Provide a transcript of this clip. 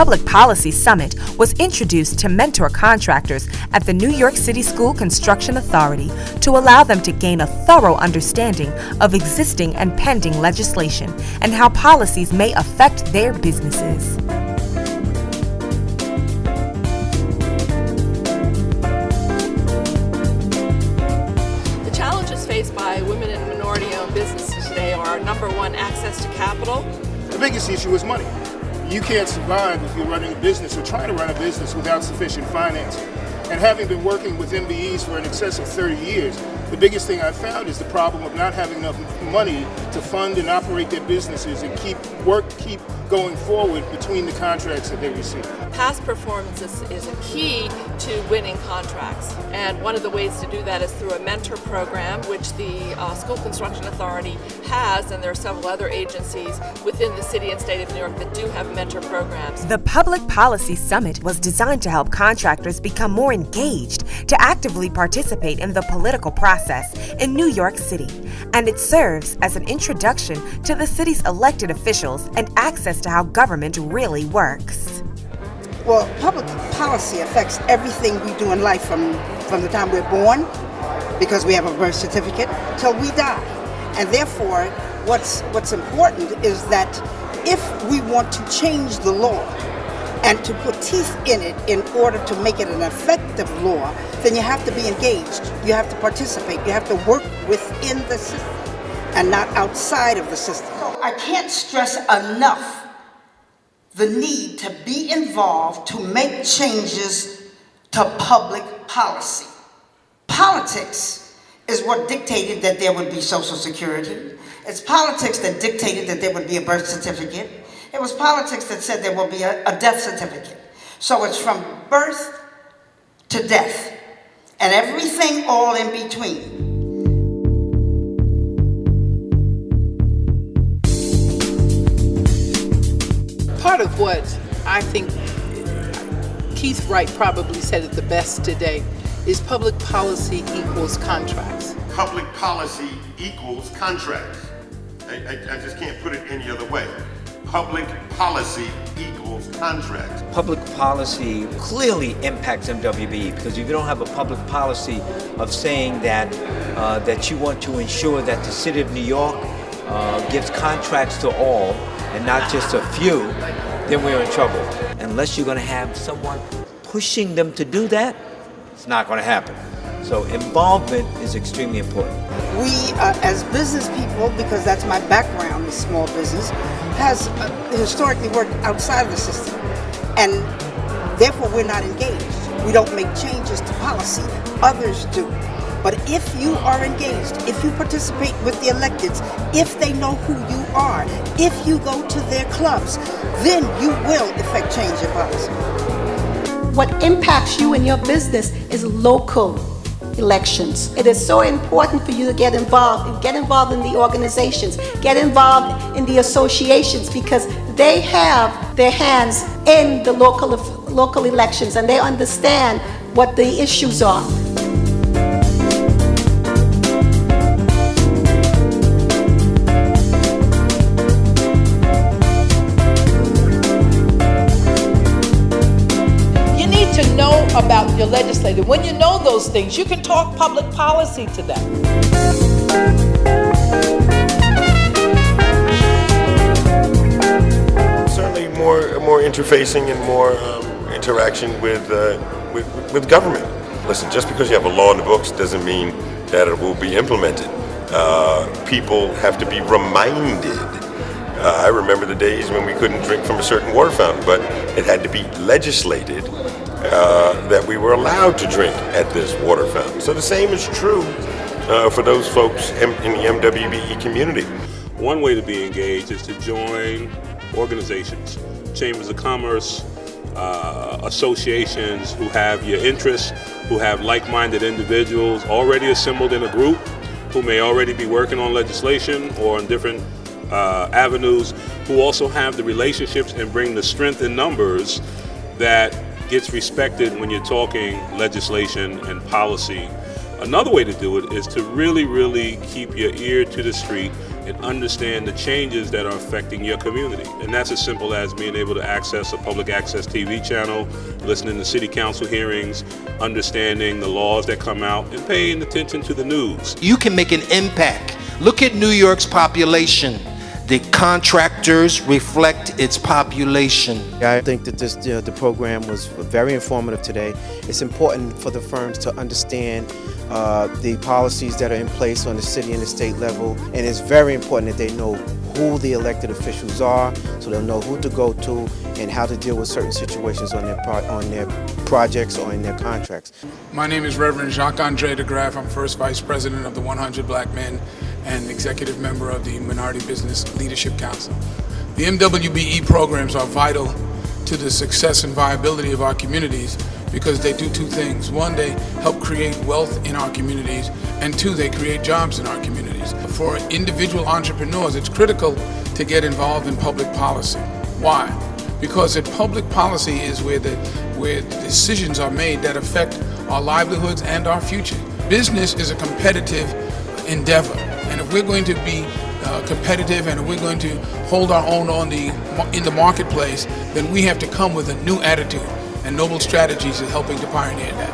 Public Policy Summit was introduced to mentor contractors at the New York City School Construction Authority to allow them to gain a thorough understanding of existing and pending legislation and how policies may affect their businesses. The challenges faced by women and minority-owned businesses today are, number one, access to capital. The biggest issue is money. You can't survive if you're running a business or trying to run a business without sufficient financing. And having been working with MBEs for in excess of 30 years, the biggest thing I've found is the problem of not having enough money to fund and operate their businesses and keep going forward between the contracts that they receive. Past performance is a key to winning contracts, and one of the ways to do that is through a mentor program, which the School Construction Authority has, and there are several other agencies within the city and state of New York that do have mentor programs. The Public Policy Summit was designed to help contractors become more engaged, to actively participate in the political process in New York City, and it serves as an introduction to the city's elected officials and access to how government really works. Well, public policy affects everything we do in life from the time we're born, because we have a birth certificate, till we die. And therefore, what's important is that if we want to change the law and to put teeth in it in order to make it an effective law, then you have to be engaged. You have to participate. You have to work within the system and not outside of the system. I can't stress enough the need to be involved to make changes to public policy. Politics is what dictated that there would be Social Security. It's politics that dictated that there would be a birth certificate. It was politics that said there will be a death certificate. So it's from birth to death and everything all in between. Part of what I think Keith Wright probably said it the best today is public policy equals contracts. Public policy equals contracts. I just can't put it any other way. Public policy equals contracts. Public policy clearly impacts MWBE, because if you don't have a public policy of saying that that you want to ensure that the city of New York gives contracts to all and not just a few, then we're in trouble. Unless you're going to have someone pushing them to do that, it's not going to happen. So involvement is extremely important. We, as business people, because that's my background is small business, has historically worked outside of the system. And therefore we're not engaged. We don't make changes to policy. Others do. But if you are engaged, if you participate with the electeds, if they know who you are, if you go to their clubs, then you will effect change in policy. What impacts you and your business is local elections. It is so important for you to get involved in the organizations, get involved in the associations, because they have their hands in the local elections and they understand what the issues are. Know about your legislator. When you know those things, you can talk public policy to them. Certainly more interfacing and more interaction with government. Listen, just because you have a law in the books doesn't mean that it will be implemented. People have to be reminded. I remember the days when we couldn't drink from a certain water fountain, but it had to be legislated that we were allowed to drink at this water fountain. So the same is true for those folks in the MWBE community. One way to be engaged is to join organizations, chambers of commerce, associations who have your interests, who have like-minded individuals already assembled in a group, who may already be working on legislation or on different avenues, who also have the relationships and bring the strength in numbers that gets respected when you're talking legislation and policy. Another way to do it is to really keep your ear to the street, and understand the changes that are affecting your community. And that's as simple as being able to access a public access TV channel, listening to city council hearings, understanding the laws that come out, and paying attention to the news. You can make an impact. Look at New York's population. The contractors reflect its population. I think that the program was very informative today. It's important for the firms to understand the policies that are in place on the city and the state level, and it's very important that they know who the elected officials are, so they'll know who to go to and how to deal with certain situations on their projects or in their contracts. My name is Reverend Jacques-Andre de Graaf. I'm first Vice President of the 100 Black Men and executive member of the Minority Business Leadership Council. The MWBE programs are vital to the success and viability of our communities because they do two things. One, they help create wealth in our communities, and two, they create jobs in our communities. For individual entrepreneurs, it's critical to get involved in public policy. Why? Because public policy is where decisions are made that affect our livelihoods and our future. Business is a competitive endeavor, and if we're going to be competitive and if we're going to hold our own in the marketplace, then we have to come with a new attitude and noble strategies in helping to pioneer that.